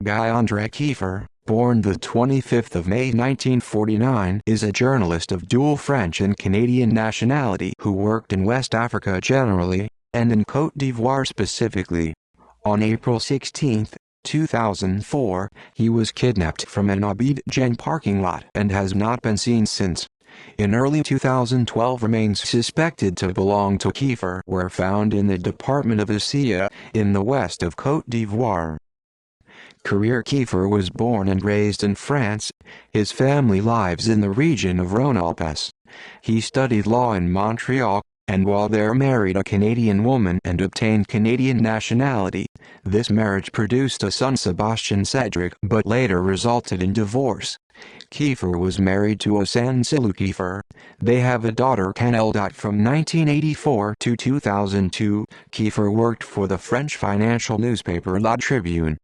Guy André Kieffer, born the 25th of May 1949, is a journalist of dual French and Canadian nationality who worked in West Africa generally, and in Côte d'Ivoire specifically. On April 16, 2004, he was kidnapped from an Abidjan parking lot and has not been seen since. In early 2012, remains suspected to belong to Kieffer were found in the department of Assia, in the west of Côte d'Ivoire. Career Kieffer was born and raised in France. His family lives in the region of Rhône-Alpes. He studied law in Montreal, and while there married a Canadian woman and obtained Canadian nationality. This marriage produced a son, Sébastien Cédric, but later resulted in divorce. Kieffer was married to Unssolved Kieffer. They have a daughter, Canelle. From 1984 to 2002, Kieffer worked for the French financial newspaper La Tribune.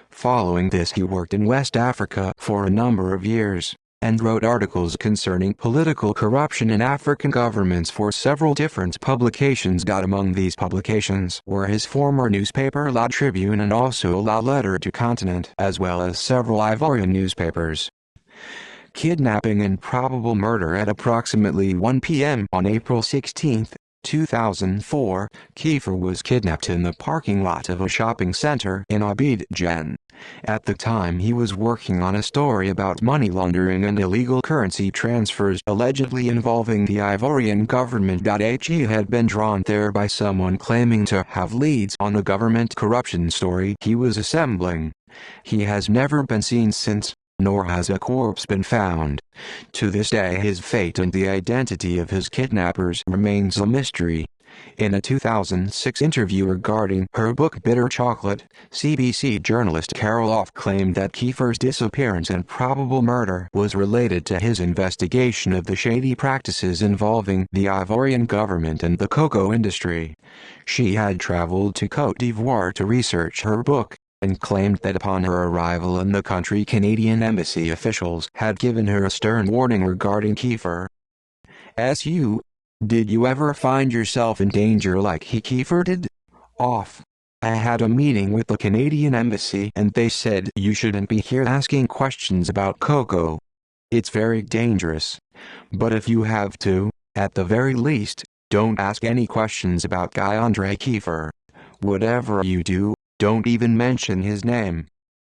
Following this, he worked in West Africa for a number of years, and wrote articles concerning political corruption in African governments for several different publications. Among these publications were his former newspaper La Tribune and also La Lettre du Continent, as well as several Ivorian newspapers. Kidnapping and probable murder. At approximately 1 p.m. on April 16, 2004, Kieffer was kidnapped in the parking lot of a shopping center in Abidjan. At the time, he was working on a story about money laundering and illegal currency transfers allegedly involving the Ivorian government. He had been drawn there by someone claiming to have leads on the government corruption story he was assembling. He has never been seen since, nor has a corpse been found. To this day, his fate and the identity of his kidnappers remains a mystery. In a 2006 interview regarding her book Bitter Chocolate, CBC journalist Carol Off claimed that Kieffer's disappearance and probable murder was related to his investigation of the shady practices involving the Ivorian government and the cocoa industry. She had traveled to Côte d'Ivoire to research her book, and claimed that upon her arrival in the country, Canadian embassy officials had given her a stern warning regarding Kieffer. Did you ever find yourself in danger like Kieffer did? Off. I had a meeting with the Canadian embassy and they said you shouldn't be here asking questions about cocoa. It's very dangerous. But if you have to, at the very least, don't ask any questions about Guy André Kieffer. Whatever you do, don't even mention his name.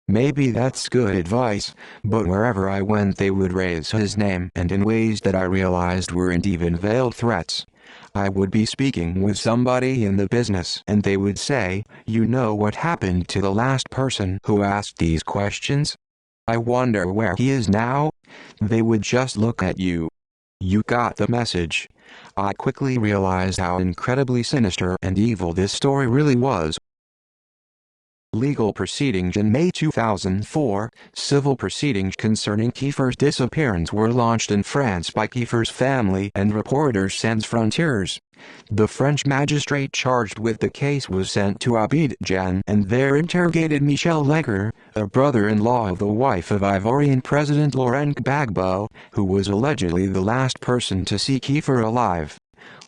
Maybe that's good advice, but wherever I went they would raise his name, and in ways that I realized weren't even veiled threats. I would be speaking with somebody in the business and they would say, "You know what happened to the last person who asked these questions? I wonder where he is now?" They would just look at you. You got the message. I quickly realized how incredibly sinister and evil this story really was. Legal proceedings. In May 2004, civil proceedings concerning Kieffer's disappearance were launched in France by Kieffer's family and Reporters Sans Frontières. The French magistrate charged with the case was sent to Abidjan and there interrogated Michel Leger, a brother-in-law of the wife of Ivorian President Laurent Gbagbo, who was allegedly the last person to see Kieffer alive.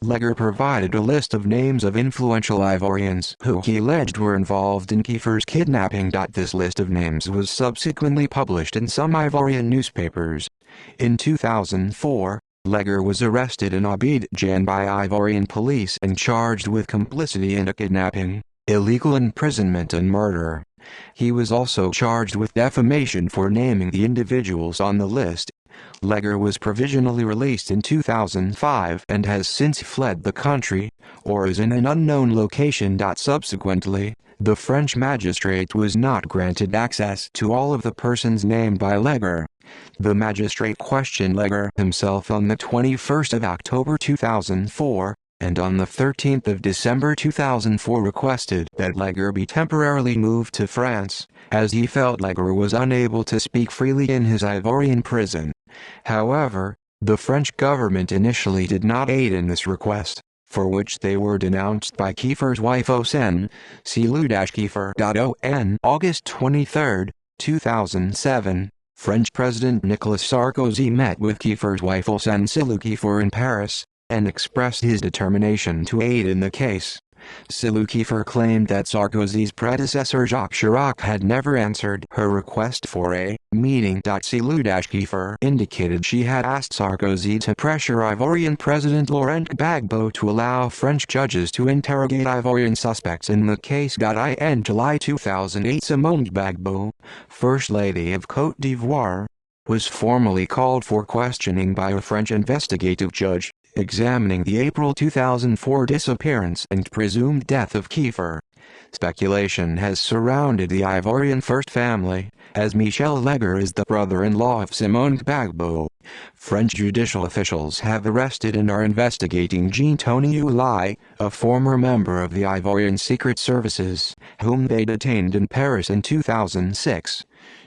Leger provided a list of names of influential Ivorians who he alleged were involved in Kieffer's kidnapping. This list of names was subsequently published in some Ivorian newspapers. In 2004, Leger was arrested in Abidjan by Ivorian police and charged with complicity in a kidnapping, illegal imprisonment and murder. He was also charged with defamation for naming the individuals on the list. Leger was provisionally released in 2005 and has since fled the country, or is in an unknown location. Subsequently, the French magistrate was not granted access to all of the persons named by Leger. The magistrate questioned Leger himself on the 21st of October 2004, and on the 13th of December 2004 requested that Leger be temporarily moved to France, as he felt Leger was unable to speak freely in his Ivorian prison. However, the French government initially did not aid in this request, for which they were denounced by Kieffer's wife Océane Kieffer. On August 23, 2007, French President Nicolas Sarkozy met with Kieffer's wife Unssolved Kieffer in Paris, and expressed his determination to aid in the case. Cellou Kieffer claimed that Sarkozy's predecessor Jacques Chirac had never answered her request for a meeting. Cellou-Kieffer indicated she had asked Sarkozy to pressure Ivorian President Laurent Gbagbo to allow French judges to interrogate Ivorian suspects in the case. In July 2008, Simone Gbagbo, First Lady of Côte d'Ivoire, was formally called for questioning by a French investigative judge, examining the April 2004 disappearance and presumed death of Kieffer. Speculation has surrounded the Ivorian First Family, as Michel Leger is the brother-in-law of Simone Gbagbo. French judicial officials have arrested and are investigating Jean-Tony Oulai, a former member of the Ivorian Secret Services, whom they detained in Paris in 2006.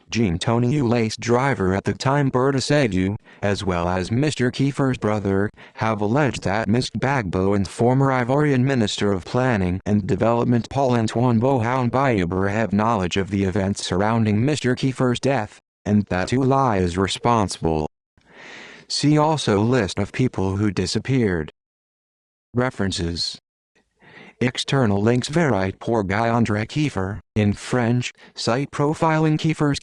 Jean-Tony Oulai's driver at the time, Berta Seydoux, as well as Mr. Kieffer's brother, have alleged that Ms. Gbagbo and former Ivorian Minister of Planning and Development Paul-Antoine Bohoun-Biaber have knowledge of the events surrounding Mr. Kieffer's death, and that Oulai is responsible. See also List of people who disappeared. References. External links. Verite pour Guy André Kieffer, in French, site profiling Kieffer's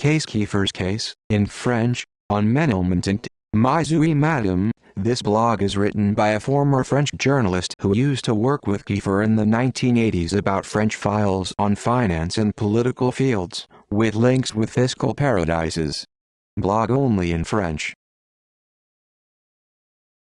case, in French, on Menelmontant, Maizui Madame. This blog is written by a former French journalist who used to work with Kieffer in the 1980s about French files on finance and political fields, with links with fiscal paradises. Blog only in French.